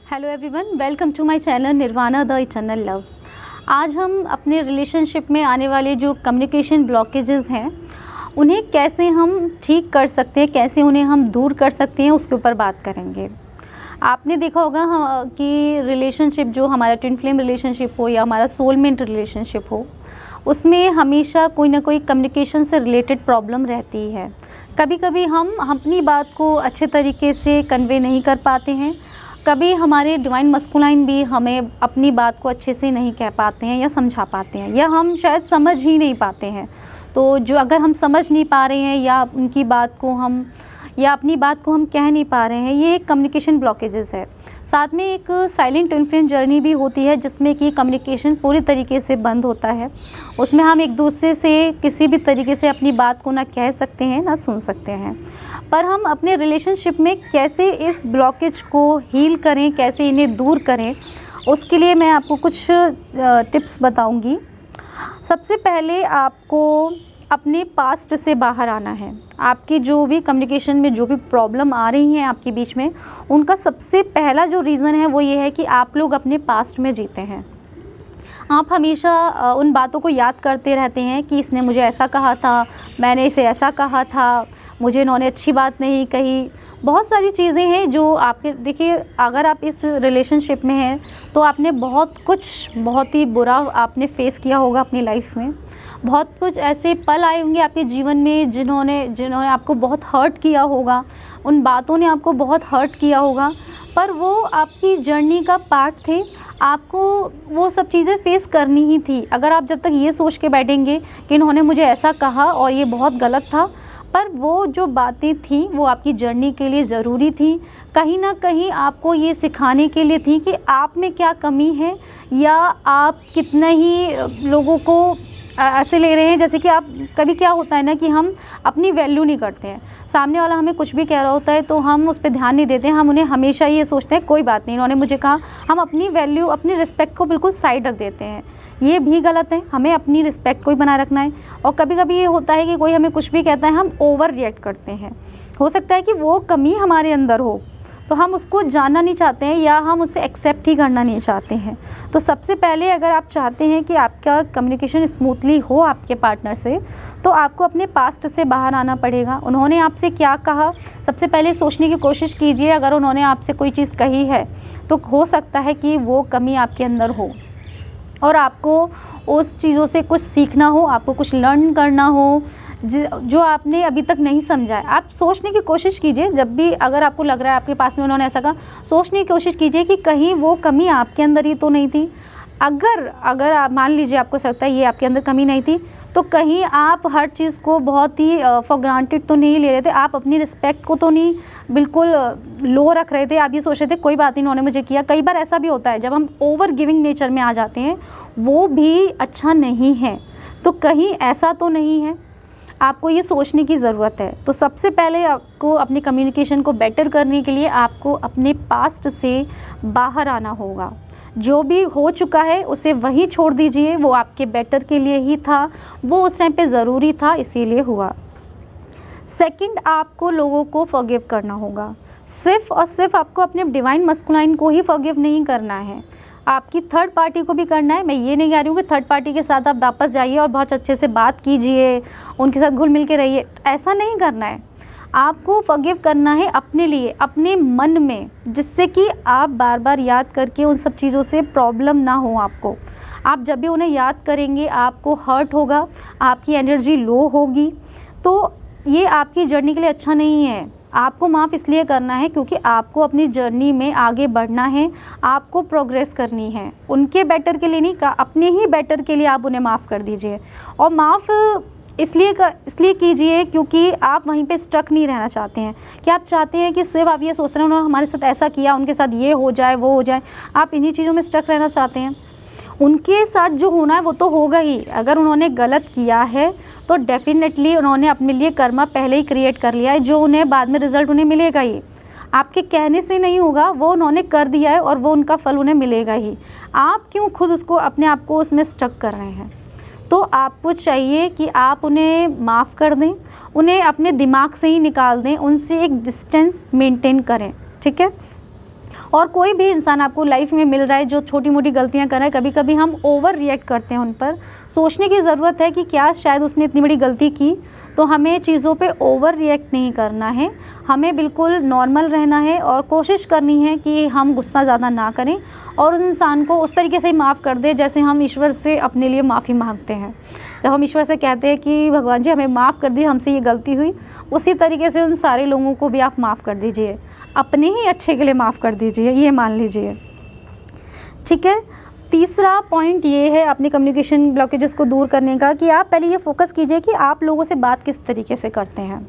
Hello everyone, welcome to my channel Nirvana the eternal love. आज हम अपने रिलेशनशिप में आने वाले जो कम्युनिकेशन ब्लॉकेजेस हैं उन्हें कैसे हम ठीक कर सकते हैं, कैसे उन्हें हम दूर कर सकते हैं, उसके ऊपर बात करेंगे। आपने देखा होगा कि रिलेशनशिप जो हमारा ट्विन फ्लेम रिलेशनशिप हो या हमारा सोलमेट रिलेशनशिप हो, उसमें हमेशा कोई ना कोई कम्युनिकेशन से रिलेटेड प्रॉब्लम रहती है। कभी कभी हम अपनी बात को अच्छे तरीके से कन्वे नहीं कर पाते हैं, कभी हमारे डिवाइन मस्कुलाइन भी हमें अपनी बात को अच्छे से नहीं कह पाते हैं या समझा पाते हैं, या हम शायद समझ ही नहीं पाते हैं। तो जो अगर हम समझ नहीं पा रहे हैं या उनकी बात को हम या अपनी बात को हम कह नहीं पा रहे हैं, ये एक कम्युनिकेशन ब्लॉकेजेस है। साथ में एक साइलेंट ट्विन फ्लेम जर्नी भी होती है जिसमें कि कम्युनिकेशन पूरी तरीके से बंद होता है। उसमें हम एक दूसरे से किसी भी तरीके से अपनी बात को ना कह सकते हैं ना सुन सकते हैं। पर हम अपने रिलेशनशिप में कैसे इस ब्लॉकेज को हील करें, कैसे इन्हें दूर करें, उसके लिए मैं आपको कुछ टिप्स बताऊंगी। सबसे पहले आपको अपने पास्ट से बाहर आना है। आपकी जो भी कम्युनिकेशन में जो भी प्रॉब्लम आ रही हैं आपके बीच में, उनका सबसे पहला जो रीज़न है वो ये है कि आप लोग अपने पास्ट में जीते हैं। आप हमेशा उन बातों को याद करते रहते हैं कि इसने मुझे ऐसा कहा था, मैंने इसे ऐसा कहा था, मुझे इन्होंने अच्छी बात नहीं कही। बहुत सारी चीज़ें हैं जो आपके, देखिए अगर आप इस रिलेशनशिप में हैं तो आपने बहुत ही बुरा आपने फेस किया होगा अपनी लाइफ में। बहुत कुछ ऐसे पल आए होंगे आपके जीवन में जिन्होंने आपको बहुत हर्ट किया होगा, उन बातों ने आपको बहुत हर्ट किया होगा, पर वो आपकी जर्नी का पार्ट थे। आपको वो सब चीज़ें फेस करनी ही थी। अगर आप जब तक ये सोच के बैठेंगे कि इन्होंने मुझे ऐसा कहा और ये बहुत गलत था, पर वो जो बातें थी वो आपकी जर्नी के लिए ज़रूरी थी। कहीं ना कहीं आपको ये सिखाने के लिए थी कि आप में क्या कमी है, या आप कितना ही लोगों को ऐसे ले रहे हैं। जैसे कि आप कभी क्या होता है ना कि हम अपनी वैल्यू नहीं करते हैं। सामने वाला हमें कुछ भी कह रहा होता है तो हम उस पर ध्यान नहीं देते हैं। हम उन्हें हमेशा ये सोचते हैं कोई बात नहीं, इन्होंने मुझे कहा। हम अपनी वैल्यू, अपनी रिस्पेक्ट को बिल्कुल साइड रख देते हैं। ये भी गलत है। हमें अपनी रिस्पेक्ट को ही बनाए रखना है। और कभी कभी ये होता है कि कोई हमें कुछ भी कहता है, हम ओवर रिएक्ट करते हैं। हो सकता है कि वो कमी हमारे अंदर हो, तो हम उसको जानना नहीं चाहते हैं या हम उसे एक्सेप्ट ही करना नहीं चाहते हैं। तो सबसे पहले अगर आप चाहते हैं कि आपका कम्युनिकेशन स्मूथली हो आपके पार्टनर से, तो आपको अपने पास्ट से बाहर आना पड़ेगा। उन्होंने आपसे क्या कहा, सबसे पहले सोचने की कोशिश कीजिए। अगर उन्होंने आपसे कोई चीज़ कही है तो हो सकता है कि वो कमी आपके अंदर हो और आपको उस चीज़ों से कुछ सीखना हो, आपको कुछ लर्न करना हो जो आपने अभी तक नहीं समझा है। आप सोचने की कोशिश कीजिए। जब भी अगर आपको लग रहा है आपके पास में उन्होंने ऐसा कहा, सोचने की कोशिश कीजिए कि कहीं वो कमी आपके अंदर ही तो नहीं थी। अगर आप मान लीजिए आपको लगता है ये आपके अंदर कमी नहीं थी, तो कहीं आप हर चीज़ को बहुत ही फॉर ग्रांटेड तो नहीं ले रहे थे। आप अपनी रिस्पेक्ट को तो नहीं बिल्कुल लो रख रहे थे। आप ये सोच रहे थे कोई बात नहीं, उन्होंने मुझे किया। कई बार ऐसा भी होता है जब हम ओवर गिविंग नेचर में आ जाते हैं, वो भी अच्छा नहीं है। तो कहीं ऐसा तो नहीं है, आपको ये सोचने की ज़रूरत है। तो सबसे पहले आपको अपनी कम्युनिकेशन को बेटर करने के लिए आपको अपने पास्ट से बाहर आना होगा। जो भी हो चुका है उसे वहीं छोड़ दीजिए। वो आपके बेटर के लिए ही था, वो उस टाइम पे ज़रूरी था, इसीलिए हुआ। सेकंड, आपको लोगों को फॉरगिव करना होगा। सिर्फ़ और सिर्फ आपको अपने डिवाइन मस्कुलाइन को ही फॉरगिव नहीं करना है, आपकी थर्ड पार्टी को भी करना है। मैं ये नहीं कह रही हूँ कि थर्ड पार्टी के साथ आप वापस जाइए और बहुत अच्छे से बात कीजिए, उनके साथ घुल मिल के रहिए। ऐसा नहीं करना है। आपको फॉरगिव करना है अपने लिए, अपने मन में, जिससे कि आप बार बार याद करके उन सब चीज़ों से प्रॉब्लम ना हो आपको। आप जब भी उन्हें याद करेंगे आपको हर्ट होगा, आपकी एनर्जी लो होगी, तो ये आपकी जर्नी के लिए अच्छा नहीं है। आपको माफ़ इसलिए करना है क्योंकि आपको अपनी जर्नी में आगे बढ़ना है, आपको प्रोग्रेस करनी है। उनके बेटर के लिए नहीं, अपने ही बेटर के लिए आप उन्हें माफ़ कर दीजिए। और माफ़ इसलिए कीजिए क्योंकि आप वहीं पे स्टक नहीं रहना चाहते हैं। कि आप चाहते हैं कि सिर्फ आप ये सोच रहे हैं उन्होंने हमारे साथ ऐसा किया, उनके साथ ये हो जाए वो हो जाए, आप इन्हीं चीज़ों में स्टक रहना चाहते हैं। उनके साथ जो होना है वो तो होगा ही। अगर उन्होंने गलत किया है तो डेफिनेटली उन्होंने अपने लिए कर्मा पहले ही क्रिएट कर लिया है, जो उन्हें बाद में रिज़ल्ट उन्हें मिलेगा ही। आपके कहने से नहीं होगा, वो उन्होंने कर दिया है और वो उनका फल उन्हें मिलेगा ही। आप क्यों खुद उसको अपने आप को उसमें स्टक कर रहे हैं? तो आपको चाहिए कि आप उन्हें माफ़ कर दें, उन्हें अपने दिमाग से ही निकाल दें, उनसे एक डिस्टेंस मेंटेन करें, ठीक है। और कोई भी इंसान आपको लाइफ में मिल रहा है जो छोटी मोटी गलतियां कर रहा है, कभी कभी हम ओवर रिएक्ट करते हैं उन पर। सोचने की ज़रूरत है कि क्या शायद उसने इतनी बड़ी गलती की, तो हमें चीज़ों पे ओवर रिएक्ट नहीं करना है, हमें बिल्कुल नॉर्मल रहना है और कोशिश करनी है कि हम गुस्सा ज़्यादा ना करें और उस इंसान को उस तरीके से ही माफ़ कर दें जैसे हम ईश्वर से अपने लिए माफ़ी मांगते हैं। जब हम ईश्वर से कहते हैं कि भगवान जी हमें माफ़ कर दिए, हमसे ये गलती हुई, उसी तरीके से उन सारे लोगों को भी आप माफ़ कर दीजिए, अपने ही अच्छे के लिए माफ़ कर दीजिए, ये मान लीजिए। ठीक है, तीसरा पॉइंट ये है अपनी कम्युनिकेशन ब्लॉकेजेस को दूर करने का कि आप पहले ये फोकस कीजिए कि आप लोगों से बात किस तरीके से करते हैं।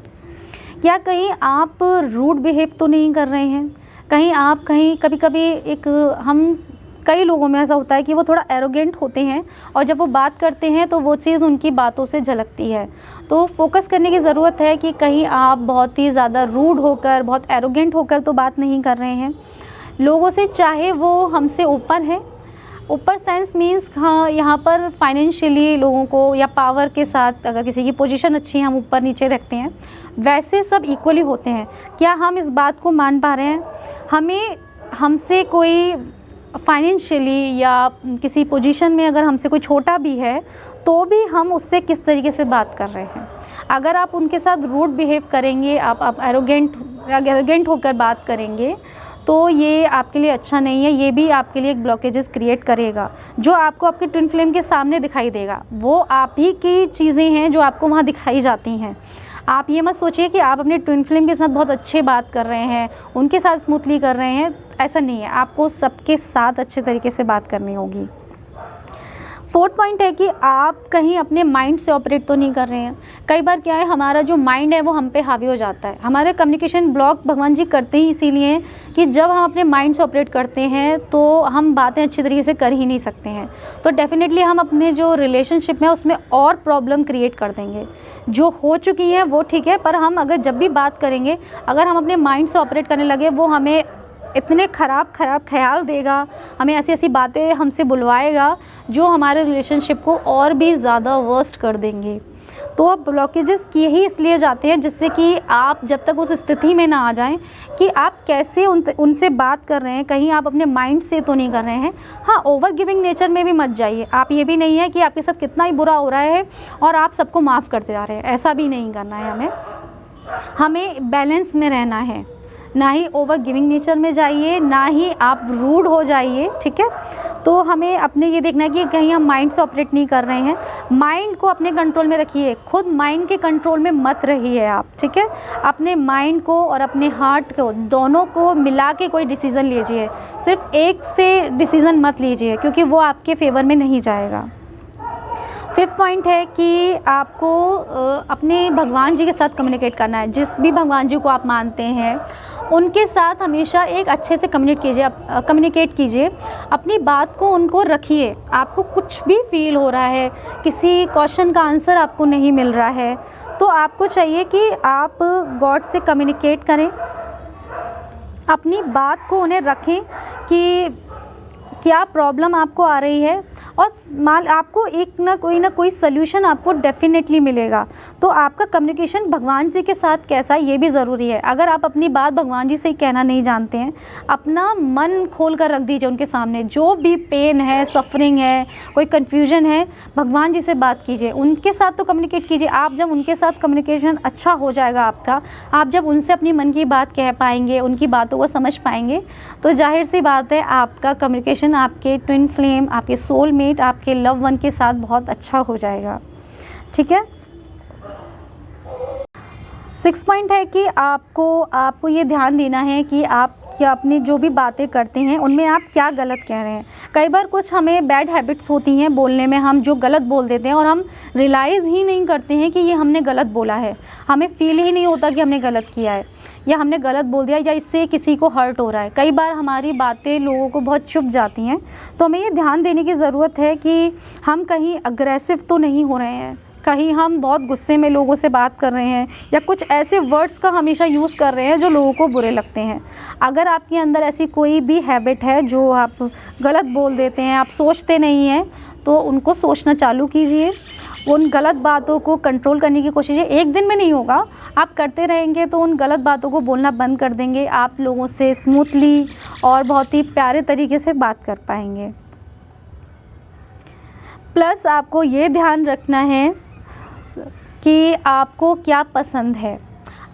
क्या कहीं आप रूड बिहेव तो नहीं कर रहे हैं, कहीं कभी कभी कई लोगों में ऐसा होता है कि वो थोड़ा एरोगेंट होते हैं और जब वो बात करते हैं तो वो चीज़ उनकी बातों से झलकती है। तो फोकस करने की ज़रूरत है कि कहीं आप बहुत ही ज़्यादा रूड होकर, बहुत एरोगेंट होकर तो बात नहीं कर रहे हैं लोगों से, चाहे वो हमसे ऊपर है। ऊपर सेंस मीन्स हाँ, यहाँ पर फाइनेंशियली लोगों को या पावर के साथ, अगर किसी की पोजीशन अच्छी है हम ऊपर नीचे रखते हैं, वैसे सब इक्वली होते हैं। क्या हम इस बात को मान पा रहे हैं? हमसे कोई फाइनेंशियली या किसी पोजीशन में अगर हमसे कोई छोटा भी है तो भी हम उससे किस तरीके से बात कर रहे हैं। अगर आप उनके साथ रूड बिहेव करेंगे, आप एरोगेंट होकर बात करेंगे तो ये आपके लिए अच्छा नहीं है। ये भी आपके लिए एक ब्लॉकेजेस क्रिएट करेगा जो आपको आपके ट्विन फ्लेम के सामने दिखाई देगा। वो आप ही की चीज़ें हैं जो आपको वहाँ दिखाई जाती हैं। आप ये मत सोचिए कि आप अपने ट्विन फ्लेम के साथ बहुत अच्छे बात कर रहे हैं, उनके साथ स्मूथली कर रहे हैं, ऐसा नहीं है। आपको सबके साथ अच्छे तरीके से बात करनी होगी। फोर्थ पॉइंट है कि आप कहीं अपने माइंड से ऑपरेट तो नहीं कर रहे हैं। कई बार क्या है, हमारा जो माइंड है वो हम पे हावी हो जाता है। हमारे कम्युनिकेशन ब्लॉक भगवान जी करते ही इसीलिए हैं कि जब हम अपने माइंड से ऑपरेट करते हैं तो हम बातें अच्छी तरीके से कर ही नहीं सकते हैं। तो डेफिनेटली हम अपने जो रिलेशनशिप में उसमें और प्रॉब्लम क्रिएट कर देंगे। जो हो चुकी है वो ठीक है, पर हम अगर जब भी बात करेंगे, अगर हम अपने माइंड से ऑपरेट करने लगे, वो हमें इतने ख़राब ख्याल देगा, हमें ऐसी बातें हमसे बुलवाएगा जो हमारे रिलेशनशिप को और भी ज़्यादा वर्स्ट कर देंगे। तो अब ब्लॉकेजेस किए ही इसलिए जाते हैं जिससे कि आप जब तक उस स्थिति में ना आ जाएं कि आप कैसे उनसे बात कर रहे हैं, कहीं आप अपने माइंड से तो नहीं कर रहे हैं। हाँ, ओवर गिविंग नेचर में भी मत जाइए। आप ये भी नहीं है कि आपके साथ कितना ही बुरा हो रहा है और आप सबको माफ़ करते जा रहे हैं, ऐसा भी नहीं करना है। हमें बैलेंस में रहना है, ना ही ओवर गिविंग नेचर में जाइए, ना ही आप रूड हो जाइए। ठीक है, तो हमें अपने ये देखना है कि कहीं हम माइंड से ऑपरेट नहीं कर रहे हैं। माइंड को अपने कंट्रोल में रखिए, खुद माइंड के कंट्रोल में मत रहिए आप। ठीक है, अपने माइंड को और अपने हार्ट को, दोनों को मिला के कोई डिसीज़न लीजिए। सिर्फ एक से डिसीज़न मत लीजिए क्योंकि वो आपके फेवर में नहीं जाएगा। फिफ्थ पॉइंट है कि आपको अपने भगवान जी के साथ कम्युनिकेट करना है। जिस भी भगवान जी को आप मानते हैं उनके साथ हमेशा एक अच्छे से कम्युनिकेट कीजिए। अपनी बात को उनको रखिए। आपको कुछ भी फील हो रहा है, किसी क्वेश्चन का आंसर आपको नहीं मिल रहा है, तो आपको चाहिए कि आप गॉड से कम्युनिकेट करें, अपनी बात को उन्हें रखें कि क्या प्रॉब्लम आपको आ रही है और आपको एक ना कोई सल्यूशन आपको डेफिनेटली मिलेगा। तो आपका कम्युनिकेशन भगवान जी के साथ कैसा है ये भी ज़रूरी है। अगर आप अपनी बात भगवान जी से ही कहना नहीं जानते हैं, अपना मन खोल कर रख दीजिए उनके सामने। जो भी पेन है, सफरिंग है, कोई कन्फ्यूजन है, भगवान जी से बात कीजिए, उनके साथ तो कम्युनिकेट कीजिए। आप जब उनके साथ कम्युनिकेशन अच्छा हो जाएगा आपका, आप जब उनसे अपनी मन की बात कह पाएंगे, उनकी बातों को समझ पाएंगे, तो जाहिर सी बात है आपका कम्युनिकेशन आपके ट्विन फ्लेम, आपके सोलमेट, आपके लव वन के साथ बहुत अच्छा हो जाएगा। ठीक है, 6 पॉइंट है कि आपको ये ध्यान देना है कि आप क्या अपनी जो भी बातें करते हैं उनमें आप क्या गलत कह रहे हैं। कई बार कुछ हमें बैड हैबिट्स होती हैं बोलने में, हम जो गलत बोल देते हैं और हम रियलाइज़ ही नहीं करते हैं कि ये हमने गलत बोला है। हमें फील ही नहीं होता कि हमने गलत किया है या हमने गलत बोल दिया या इससे किसी को हर्ट हो रहा है। कई बार हमारी बातें लोगों को बहुत चुभ जाती हैं, तो हमें ये ध्यान देने की ज़रूरत है कि हम कहीं अग्रेसिव तो नहीं हो रहे हैं, कहीं हम बहुत गुस्से में लोगों से बात कर रहे हैं या कुछ ऐसे वर्ड्स का हमेशा यूज़ कर रहे हैं जो लोगों को बुरे लगते हैं। अगर आपके अंदर ऐसी कोई भी हैबिट है जो आप गलत बोल देते हैं, आप सोचते नहीं हैं, तो उनको सोचना चालू कीजिए उन गलत बातों को कंट्रोल करने की कोशिश है। एक दिन में नहीं होगा, आप करते रहेंगे तो उन गलत बातों को बोलना बंद कर देंगे, आप लोगों से स्मूथली और बहुत ही प्यारे तरीके से बात कर पाएंगे। प्लस आपको ये ध्यान रखना है कि आपको क्या पसंद है।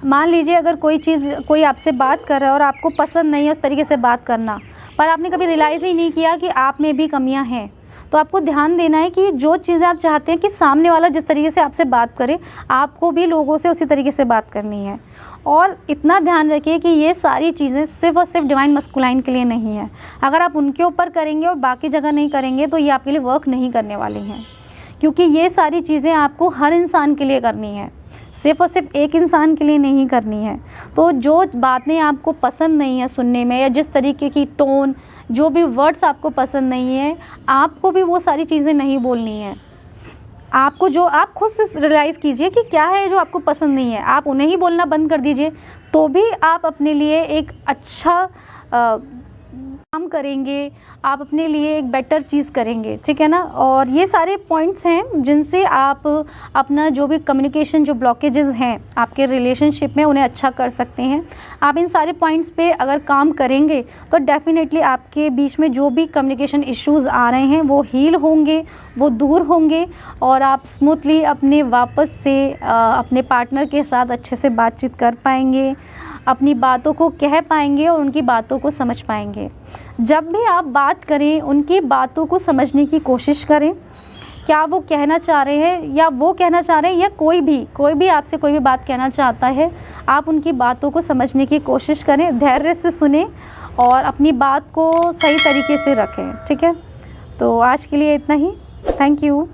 मान लीजिए अगर कोई आपसे बात कर रहा है और आपको पसंद नहीं है उस तरीके से बात करना, पर आपने कभी रियलाइज़ ही नहीं किया कि आप में भी कमियां हैं, तो आपको ध्यान देना है कि जो चीज़ें आप चाहते हैं कि सामने वाला जिस तरीके से आपसे बात करे, आपको भी लोगों से उसी तरीके से बात करनी है। और इतना ध्यान रखिए कि ये सारी चीज़ें सिर्फ़ और सिर्फ डिवाइन मस्कुलाइन के लिए नहीं है। अगर आप उनके ऊपर करेंगे और बाकी जगह नहीं करेंगे तो ये आपके लिए वर्क नहीं करने वाली हैं, क्योंकि ये सारी चीज़ें आपको हर इंसान के लिए करनी है, सिर्फ़ और सिर्फ एक इंसान के लिए नहीं करनी है। तो जो बातें आपको पसंद नहीं है सुनने में, या जिस तरीके की टोन, जो भी वर्ड्स आपको पसंद नहीं है, आपको भी वो सारी चीज़ें नहीं बोलनी है। आपको जो आप खुद से रियलाइज़ कीजिए कि क्या है जो आपको पसंद नहीं है, आप उन्हें ही बोलना बंद कर दीजिए, तो भी आप अपने लिए एक अच्छा काम करेंगे, आप अपने लिए एक बेटर चीज़ करेंगे, ठीक है ना। और ये सारे पॉइंट्स हैं जिनसे आप अपना जो भी कम्युनिकेशन जो ब्लॉकेजेस हैं आपके रिलेशनशिप में, उन्हें अच्छा कर सकते हैं। आप इन सारे पॉइंट्स पे अगर काम करेंगे तो डेफ़िनेटली आपके बीच में जो भी कम्युनिकेशन इश्यूज़ आ रहे हैं वो हील होंगे, वो दूर होंगे, और आप स्मूथली अपने वापस से अपने पार्टनर के साथ अच्छे से बातचीत कर पाएंगे, अपनी बातों को कह पाएंगे और उनकी बातों को समझ पाएंगे। जब भी आप बात करें, उनकी बातों को समझने की कोशिश करें, क्या वो कहना चाह रहे हैं या वो कहना चाह रहे हैं, या कोई भी आपसे कोई भी बात कहना चाहता है, आप उनकी बातों को समझने की कोशिश करें, धैर्य से सुने और अपनी बात को सही तरीके से रखें, ठीक है। तो आज के लिए इतना ही। Thank you.